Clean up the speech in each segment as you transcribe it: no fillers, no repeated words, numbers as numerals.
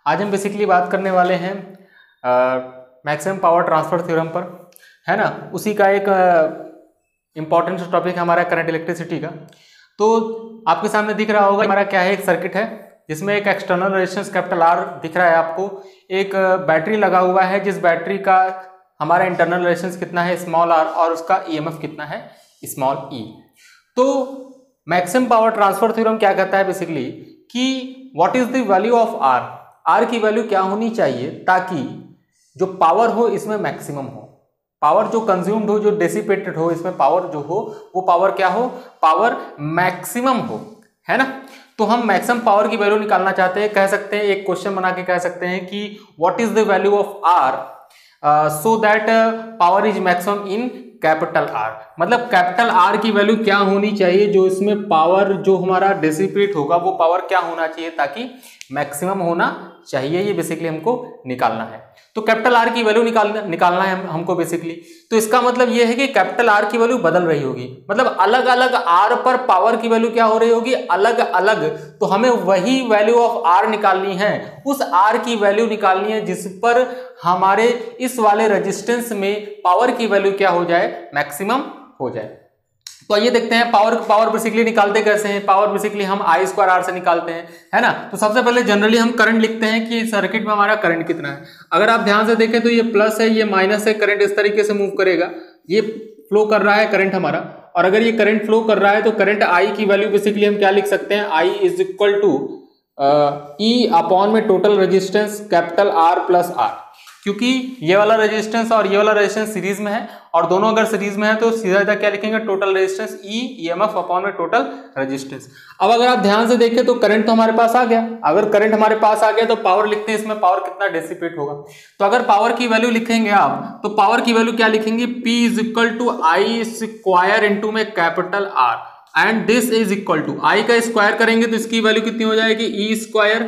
आज हम बेसिकली बात करने वाले हैं मैक्सिमम पावर ट्रांसफर थ्योरम पर, है ना। उसी का एक इम्पॉर्टेंट टॉपिक हमारा करंट इलेक्ट्रिसिटी का। तो आपके सामने दिख रहा होगा हमारा क्या है, एक सर्किट है जिसमें एक एक्सटर्नल रेजिस्टेंस कैपिटल आर दिख रहा है आपको। एक बैटरी लगा हुआ है जिस बैटरी का हमारा इंटरनल रेजिस्टेंस कितना है, स्मॉल आर, और उसका ईएमएफ कितना है, स्मॉल ई। तो मैक्सिमम पावर ट्रांसफर थ्योरम क्या कहता है बेसिकली कि what is the value of R, R की वैल्यू क्या होनी चाहिए ताकि जो पावर हो इसमें मैक्सिमम हो, पावर जो कंज्यूम्ड हो, जो डेसिपेटेड हो, इसमें पावर जो हो वो पावर क्या हो, पावर मैक्सिमम हो, है ना। तो हम मैक्सिमम पावर की वैल्यू निकालना चाहते हैं, कह सकते हैं एक क्वेश्चन बना के कह सकते हैं कि what is the value of R so that power is maximum in capital R. मतलब कैपिटल आर की वैल्यू क्या होनी चाहिए, जो इसमें पावर जो हमारा डेसिपेट होगा वो पावर क्या होना चाहिए ताकि मैक्सिमम होना चाहिए, ये बेसिकली हमको निकालना है। तो कैपिटल आर की वैल्यू निकालना है हमको बेसिकली। तो इसका मतलब ये है कि कैपिटल आर की वैल्यू बदल रही होगी, मतलब अलग अलग आर पर पावर की वैल्यू क्या हो रही होगी, अलग अलग। तो हमें वही वैल्यू ऑफ आर निकालनी है, उस आर की वैल्यू निकालनी है जिस पर हमारे इस वाले रेजिस्टेंस में पावर की वैल्यू क्या हो जाए, मैक्सिमम हो जाए। तो आइए देखते हैं पावर बेसिकली निकालते कैसे हैं। पावर बेसिकली हम आई स्क्वायर आर से निकालते हैं, है ना। तो सबसे पहले जनरली हम करंट लिखते हैं कि सर्किट में हमारा करंट कितना है। अगर आप ध्यान से देखें तो ये प्लस है, ये माइनस है, करंट इस तरीके से मूव करेगा, ये फ्लो कर रहा है करंट हमारा। और अगर ये करंट फ्लो कर रहा है तो करंट आई की वैल्यू बेसिकली हम क्या लिख सकते हैं, I is equal to E upon में total resistance capital R plus R, क्योंकि ये वाला रेजिस्टेंस और ये वाला रेजिस्टेंस सीरीज में है, और दोनों अगर सीरीज में है तो सीधा सीधा क्या लिखेंगे, टोटल रेजिस्टेंस ई ईएमएफ अपॉन में टोटल रेजिस्टेंस। अब अगर आप ध्यान से देखें तो करंट तो हमारे पास आ गया। अगर करंट हमारे पास आ गया तो पावर लिखते हैं, इसमें पावर कितना डेसिपेट होगा। तो अगर पावर की वैल्यू लिखेंगे आप तो पावर की वैल्यू क्या लिखेंगे, P is equal to I square into में capital R, and this is equal to I का स्क्वायर करेंगे तो इसकी वैल्यू कितनी हो जाएगी, E square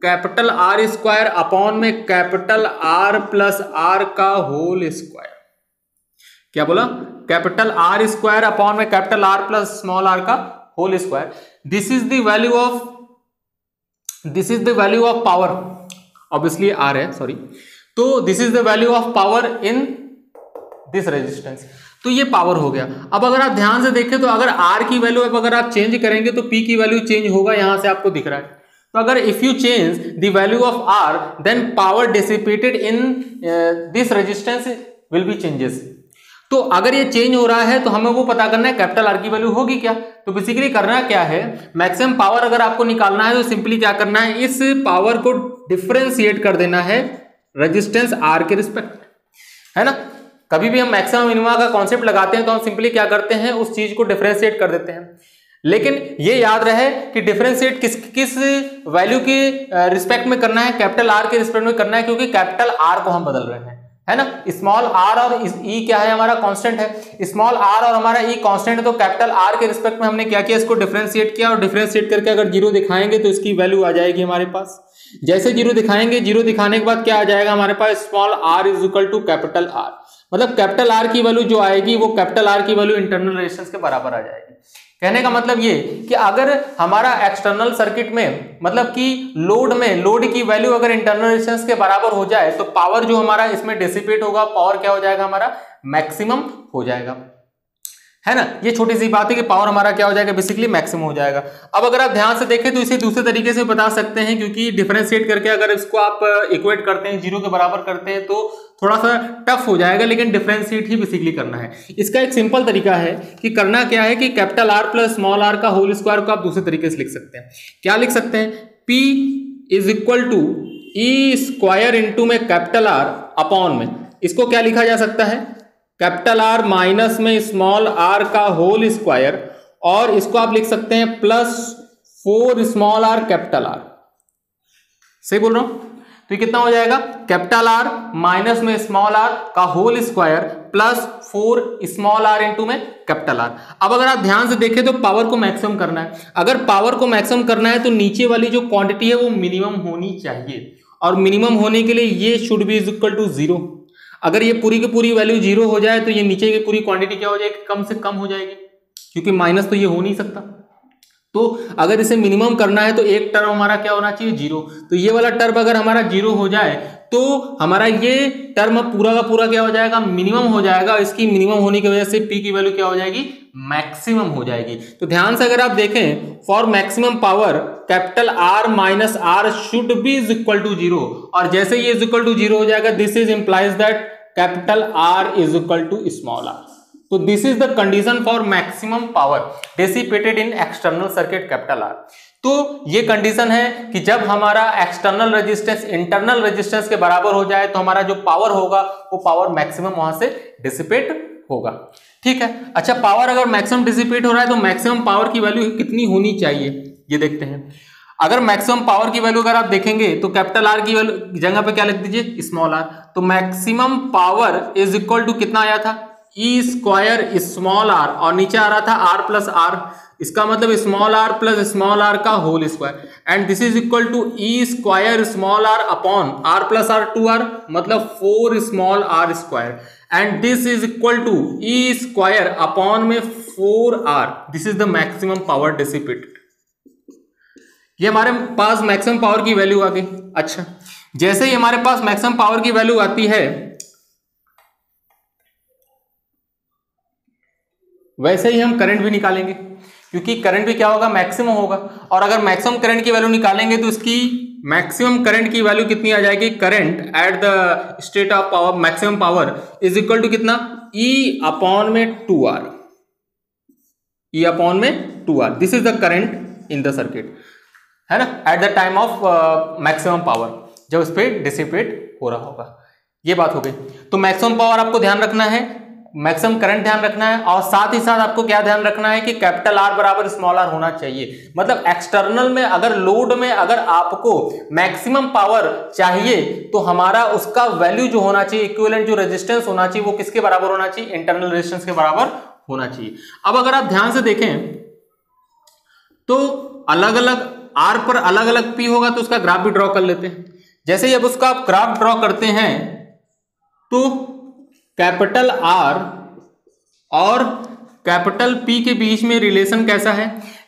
capital R square upon में कैपिटल आर प्लस आर का होल स्क्वायर। क्या बोला, कैपिटल आर स्क्वायर अपॉन में capital R plus small are का whole square. This is the value of power, obviously R है, sorry. तो this is the value of power in this resistance. तो ये power हो गया। अब अगर आप ध्यान से देखें तो अगर आर की वैल्यू अब अगर आप चेंज करेंगे तो पी की वैल्यू चेंज होगा, यहां से आपको दिख रहा है। तो अगर if you change the value of R then power dissipated in this resistance will be changes. तो अगर ये चेंज हो रहा है तो हमें वो पता करना है कैपिटल आर की वैल्यू होगी क्या। तो बेसिकली करना क्या है, मैक्सिमम पावर अगर आपको निकालना है तो सिंपली क्या करना है, इस पावर को डिफरेंशिएट कर देना है रेजिस्टेंस आर के रिस्पेक्ट, है ना। कभी भी हम मैक्सिमम मिनिमम का कॉन्सेप्ट लगाते हैं तो हम सिंपली क्या करते हैं, उस चीज को डिफरेंशिएट कर देते हैं। लेकिन ये याद रहे कि डिफरेंशिएट किस वैल्यू के रिस्पेक्ट में करना है, कैपिटल आर के रिस्पेक्ट में करना है, क्योंकि कैपिटल आर को हम बदल रहे हैं, है ना। स्मॉल आर और ई क्या है, हमारा कांस्टेंट है। स्मॉल आर और हमारा ई कांस्टेंट है, तो कैपिटल आर के रिस्पेक्ट में हमने क्या किया, इसको डिफरेंशिएट किया, और डिफरेंशिएट करके अगर जीरो दिखाएंगे तो इसकी वैल्यू आ जाएगी हमारे पास। जैसे जीरो दिखाएंगे, जीरो दिखाने के बाद क्या आ जाएगा हमारे पास, small R is equal to capital R. मतलब कैपिटल आर की वैल्यू जो आएगी वो कैपिटल आर की वैल्यू इंटरनल रेजिस्टेंस के बराबर आ जाएगी। कहने का मतलब ये कि अगर हमारा एक्सटर्नल सर्किट में, मतलब कि लोड में, लोड की वैल्यू अगर इंटरनल रेजिस्टेंस के बराबर हो जाए तो पावर जो हमारा इसमें डिसिपेट होगा, पावर क्या हो जाएगा, हमारा मैक्सिमम हो जाएगा, है ना। ये छोटी सी बात है कि पावर हमारा क्या हो जाएगा, बेसिकली मैक्सिमम हो जाएगा। अब अगर आप ध्यान से देखें तो इसे दूसरे तरीके से बता सकते हैं, क्योंकि डिफरेंशिएट करके अगर इसको आप इक्वेट करते हैं, जीरो के बराबर करते हैं तो थोड़ा सा टफ हो जाएगा, लेकिन डिफरेंशिएट ही बेसिकली करना है। इसका एक सिंपल तरीका है कि करना क्या है कि capital R plus small are का होल स्क्वायर को आप दूसरे तरीके से लिख सकते हैं। क्या लिख सकते हैं, P is equal to E square into में कैपिटल आर अपॉन में, इसको क्या लिखा जा सकता है, कैपिटल आर माइनस में स्मॉल आर का होल स्क्वायर, और इसको आप लिख सकते हैं plus 4 small r capital R. सही बोल रहा हूं, तो ये कितना हो जाएगा, कैपिटल आर माइनस में स्मॉल आर का whole square plus 4 small r into में कैपिटल आर। अब अगर आप ध्यान से देखें तो पावर को मैक्सिमम करना है। अगर पावर को मैक्सिमम करना है तो नीचे वाली जो क्वांटिटी है वो मिनिमम होनी चाहिए, और मिनिमम होने के लिए ये should be is equal to 0। अगर ये पूरी की पूरी वैल्यू 0 हो जाए तो ये नीचे की पूरी क्वांटिटी क्या हो जाएगी, कम से कम हो जाएगी, क्योंकि माइनस तो ये हो नहीं सकता। तो अगर इसे मिनिमम करना है तो एक टर्म हमारा क्या होना चाहिए, जीरो। तो ये वाला टर्म अगर हमारा जीरो हो जाए तो हमारा ये टर्म पूरा का पूरा क्या हो जाएगा, मिनिमम हो जाएगा। इसकी मिनिमम होने की वजह से पी की वैल्यू क्या हो जाएगी, मैक्सिमम हो जाएगी। तो ध्यान से अगर आप देखें, for maximum power capital R minus R should be is equal to zero, और जैसे ये इज इक्वल टू जीरो हो जाएगा, this is implies that capital R is equal to small are. तो this is the condition for maximum power dissipated in external circuit capital R. तो ये condition है कि जब हमारा एक्सटर्नल रेजिस्टेंस इंटरनल रेजिस्टेंस के बराबर हो जाए तो हमारा जो पावर होगा वो पावर मैक्सिमम वहां से डिसिपेट होगा। ठीक है, अच्छा पावर अगर मैक्सिमम डिसिपेट हो रहा है तो मैक्सिमम पावर की वैल्यू कितनी होनी चाहिए, ये देखते हैं। अगर मैक्सिमम पावर की वैल्यू अगर आप देखेंगे तो कैपिटल आर की वैल्यू जगह पे क्या लिख दीजिए, स्मॉल आर। तो maximum power is equal to कितना आया था, ई स्क्वायर स्मॉल आर, और नीचे आ रहा था आर प्लस आर, इसका मतलब small R plus small are का whole square, and this is equal to E square small R upon R plus R 2r, मतलब 4 small R square, and this is equal to E square upon में 4r। This is the maximum power dissipated. ये हमारे पास maximum power की value आ गई। अच्छा, जैसे ही हमारे पास मैक्सिमम पावर की वैल्यू आती है वैसे ही हम करंट भी निकालेंगे, क्योंकि करंट भी क्या होगा, मैक्सिमम होगा। और अगर मैक्सिमम करंट की वैल्यू निकालेंगे तो इसकी मैक्सिमम करंट की वैल्यू कितनी आ जाएगी, current at the state of power maximum power is equal to कितना, ई अपॉन में 2r, ई अपॉन में 2r। This is the current in the circuit, है ना, at the time of maximum power, जब इस पे डिसिपेट हो रहा होगा। ये बात हो गई। तो मैक्सिमम पावर आपको ध्यान रखना है, मैक्सिमम करंट ध्यान रखना है, और साथ ही साथ आपको क्या ध्यान रखना है कि कैपिटल आर बराबर स्मॉल आर होना चाहिए। मतलब एक्सटर्नल में अगर लोड में अगर आपको मैक्सिमम पावर चाहिए तो हमारा उसका वैल्यू जो होना चाहिए, इक्विवेलेंट जो रेजिस्टेंस होना चाहिए, वो किसके बराबर होना चाहिए, इंटरनल रेजिस्टेंस के बराबर होना चाहिए। अब अगर आप ध्यान से देखें तो अलग अलग आर पर अलग अलग पी होगा, तो उसका ग्राफ भी ड्रॉ कर लेते हैं। जैसे ही अब उसका आप ग्राफ ड्रॉ करते हैं तो कैपिटल आर और कैपिटल पी के बीच में रिलेशन कैसा है,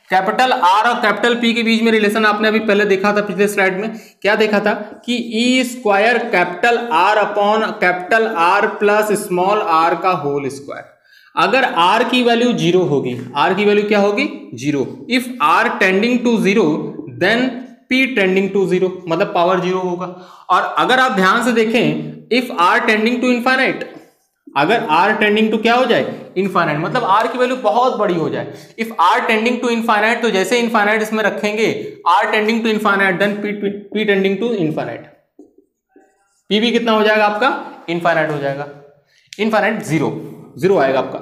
कैपिटल आर और कैपिटल पी के बीच में रिलेशन आपने अभी पहले देखा था, पिछले स्लाइड में क्या देखा था कि E square capital R upon capital R plus small are का होल स्क्वायर। अगर आर की वैल्यू जीरो होगी, आर की वैल्यू क्या होगी, zero, if R tending to zero then P tending to zero, मतलब पावर जीरो होगा। और अगर आप ध्यान से देखें, if R tending to infinite, अगर आर टेंडिंग टू क्या हो जाए, इनफाइनाइट, मतलब आर की वैल्यू बहुत बड़ी हो जाए। If R tending to infinite, तो जैसे इनफाइनाइट इसमें रखेंगे, R tending to infinite then P tending to infinite, P भी कितना हो जाएगा आपका, इनफाइनाइट हो जाएगा, इनफाइनाइट जीरो, जीरो आएगा आपका।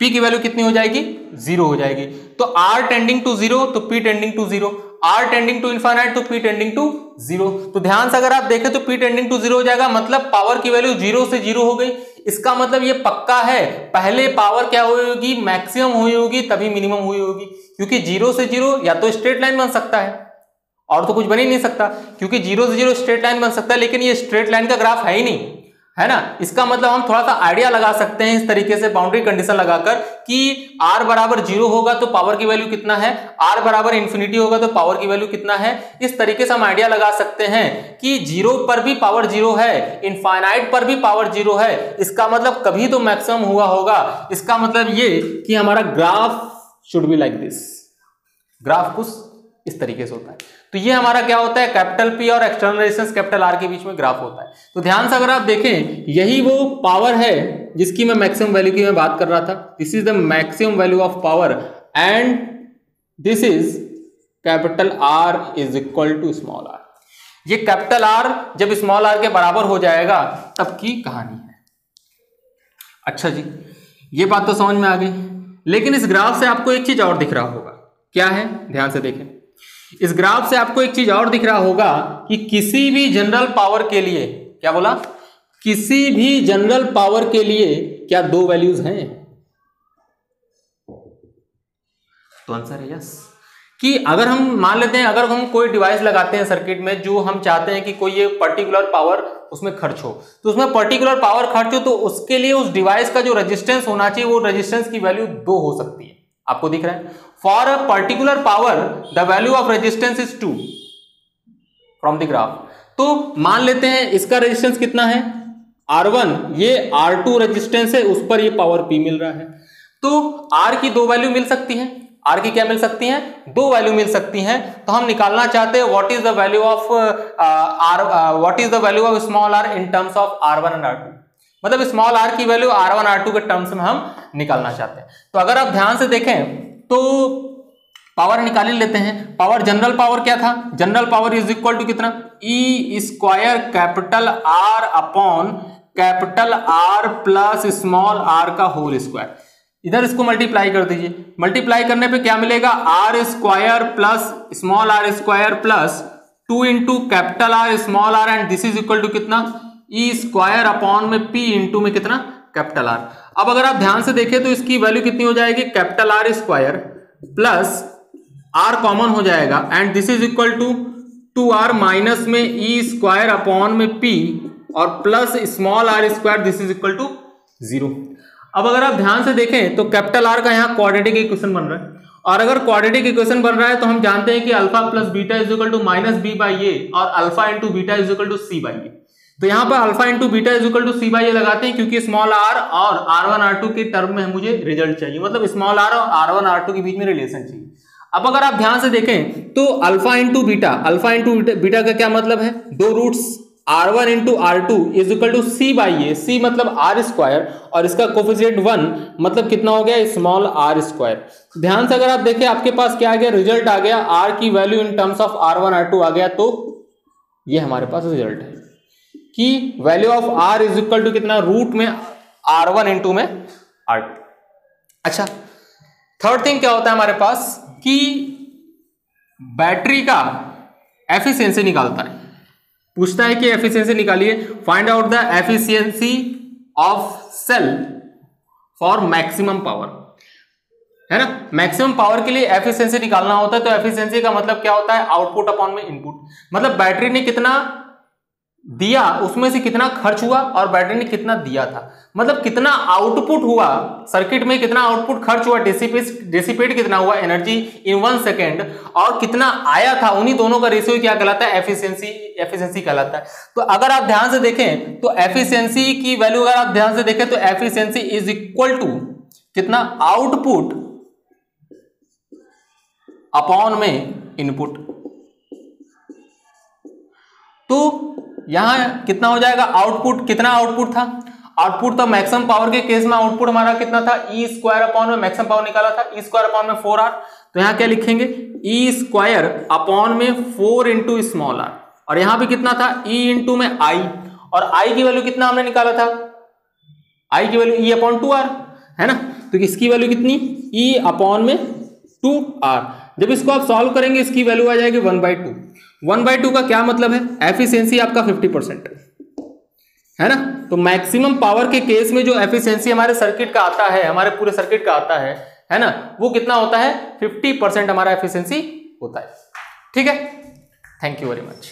पी की वैल्यू कितनी हो जाएगी, जीरो हो जाएगी। तो आर टेंडिंग टू जीरो तो P tending to zero, R tending to infinite तो पी टेंडिंग टू जीरो। तो ध्यान से अगर आप देखें तो पी टेंडिंग टू जीरो हो जाएगा, मतलब पावर की वैल्यू जीरो से जीरो हो गई। इसका मतलब ये पक्का है, पहले पावर क्या हुई होगी, मैक्सिमम हुई होगी, तभी मिनिमम हुई होगी। क्योंकि जीरो से जीरो या तो स्ट्रेट लाइन बन सकता है और तो कुछ बन ही नहीं सकता, क्योंकि जीरो से जीरो स्ट्रेट लाइन बन सकता है, लेकिन ये स्ट्रेट लाइन का ग्राफ है ही नहीं, है ना। इसका मतलब हम थोड़ा सा आइडिया लगा सकते हैं इस तरीके से बाउंड्री कंडीशन लगाकर कि r बराबर जीरो होगा तो पावर की वैल्यू कितना है, r बराबर इंफिनिटी होगा तो पावर की वैल्यू कितना है। इस तरीके से हम आइडिया लगा सकते हैं कि जीरो पर भी पावर जीरो है, इनफाइनाइट पर भी पावर जीरो है, इसका मतलब कभी तो मैक्सिमम हुआ होगा। इसका मतलब ये कि हमारा graph should be like this, graph कुछ इस तरीके से होता है। तो ये हमारा क्या होता है, कैपिटल पी और एक्सटर्नल रेजिस्टेंस कैपिटल आर के बीच में ग्राफ होता है। तो ध्यान से अगर आप देखें, यही वो पावर है जिसकी मैं मैक्सिमम वैल्यू की मैं बात कर रहा था। This is the maximum value of power and this is capital R is equal to small r. ये कैपिटल आर जब स्मॉल आर के बराबर हो जाएगा तब की कहानी है। अच्छा जी, ये बात तो समझ में आ गई, लेकिन इस ग्राफ से आपको एक चीज और दिख रहा होगा, क्या है, ध्यान से देखें। इस ग्राफ से आपको एक चीज और दिख रहा होगा कि किसी भी जनरल पावर के लिए, क्या बोला, किसी भी जनरल पावर के लिए क्या दो वैल्यूज हैं, तो आंसर है यस। कि अगर हम मान लेते हैं, अगर हम कोई डिवाइस लगाते हैं सर्किट में जो हम चाहते हैं कि कोई ये पर्टिकुलर पावर उसमें खर्च हो, तो उसमें पर्टिकुलर पावर खर्च हो तो उसके लिए उस डिवाइस का जो रेजिस्टेंस होना चाहिए वो रेजिस्टेंस की वैल्यू 2 हो सकती है। आपको दिख रहा है। For a particular power the value of resistance is 2 from the graph. तो मान लेते हैं इसका रेजिस्टेंस कितना है R1, ये R2 रेजिस्टेंस है, उस पर ये पावर P मिल रहा है। तो R की दो वैल्यू मिल सकती हैं। R की क्या मिल सकती हैं? दो वैल्यू मिल सकती हैं। तो हम निकालना चाहते हैं what is the value of what is the value of small r in terms of R1 and R2। मतलब स्मॉल r की वैल्यू R1 R2 के टर्म्स में हम निकालना चाहते हैं। तो अगर आप ध्यान से देखें तो पावर निकाल ही लेते हैं। पावर, जनरल पावर क्या था? General power is equal to कितना? E square capital R upon capital R plus small r का होल स्क्वायर। इधर इसको मल्टीप्लाई कर दीजिए। मल्टीप्लाई करने पे क्या मिलेगा? R square plus small r square plus 2 into capital R small r and this is equal to कितना? E स्क्वायर अपॉन में P इंटू में कितना? Capital R। अब अगर आप ध्यान से देखें तो इसकी वैल्यू कितनी हो जाएगी? Capital R square plus R common हो जाएगा and this is equal to 2R minus में E स्क्वायर अपॉन में P और plus small r square, this is equal to 0। अब अगर आप ध्यान से देखें तो कैपिटल R का यहाँ क्वाड्रेटिक इक्वेशन बन रहा है, और अगर क्वाड्रेटिक इक्वेशन बन रहा है तो हम जानते हैं कि alpha plus beta is equal to minus B by A और alpha into beta is equal to C by A. तो यहाँ पर alpha into beta is equal to C by A लगाते हैं क्योंकि स्मॉल r और R1 R2 के term में मुझे रिजल्ट चाहिए, मतलब स्मॉल r और R1 R2 के बीच में रिलेशन चाहिए। अब अगर आप ध्यान से देखें तो अल्फा इंटू बीटा का क्या मतलब है? दो roots R1 into R2 is equal to C by A. C मतलब R स्क्वायर और इसका कोफिशिएंट 1 मतलब कितना हो गया? Small r square. ध्यान से अगर आप देखें आपके पास क्या आ गया? रिजल्ट आ गया। R की value in terms of R1 R2 आ गया। तो ये हमारे पास रिजल्ट है कि value of R is equal to कितना? रूट में R1 इंटू में R2। अच्छा, थर्ड थिंग क्या होता है हमारे पास कि बैटरी का एफिशिएंसी निकालता है। पूछता है कि एफिशिएंसी निकालिए, find out the efficiency of cell for maximum power, है ना। मैक्सिमम पावर के लिए एफिशिएंसी निकालना होता है। तो एफिशिएंसी का मतलब क्या होता है? आउटपुट अपॉन में इनपुट। मतलब बैटरी ने कितना दिया उसमें से कितना खर्च हुआ और बैटरी ने कितना दिया था, मतलब कितना आउटपुट हुआ सर्किट में, कितना आउटपुट खर्च हुआ, डिसिपेट कितना हुआ एनर्जी इन 1 सेकेंड, और कितना आया था, उन्हीं दोनों का रेशियो क्या कहलाता है? एफिशिएंसी कहलाता है। तो अगर आप ध्यान से देखें तो एफिशिएंसी की वैल्यू अगर आप ध्यान से देखें तो एफिशिएंसी इज इक्वल टू कितना? आउटपुट अपॉन में इनपुट। तो यहां कितना हो जाएगा? आउटपुट, कितना आउटपुट था? आउटपुट तो मैक्सिमम पावर के केस में आउटपुट हमारा कितना था? ई स्क्वायर अपॉन में मैक्सिमम पावर निकाला था, ई स्क्वायर अपॉन में 4r। तो यहां क्या लिखेंगे? ई स्क्वायर अपॉन में 4 इंटू स्मॉल r, और यहां पे कितना था? ई इंटू में आई, और आई की वैल्यू कितना हमने निकाला था? आई की वैल्यू ई अपॉन 2r, है ना। तो इसकी वैल्यू कितनी? ई अपॉन में 2r। जब इसको आप सॉल्व करेंगे इसकी वैल्यू आ जाएगी 1/2। 1/2 का क्या मतलब है? एफिशिएंसी आपका 50% है ना। तो मैक्सिमम पावर के केस में जो एफिशिएंसी हमारे सर्किट का आता है, हमारे पूरे सर्किट का आता है ना, वो कितना होता है? 50% हमारा एफिशिएंसी होता है। ठीक है, थैंक यू वेरी मच।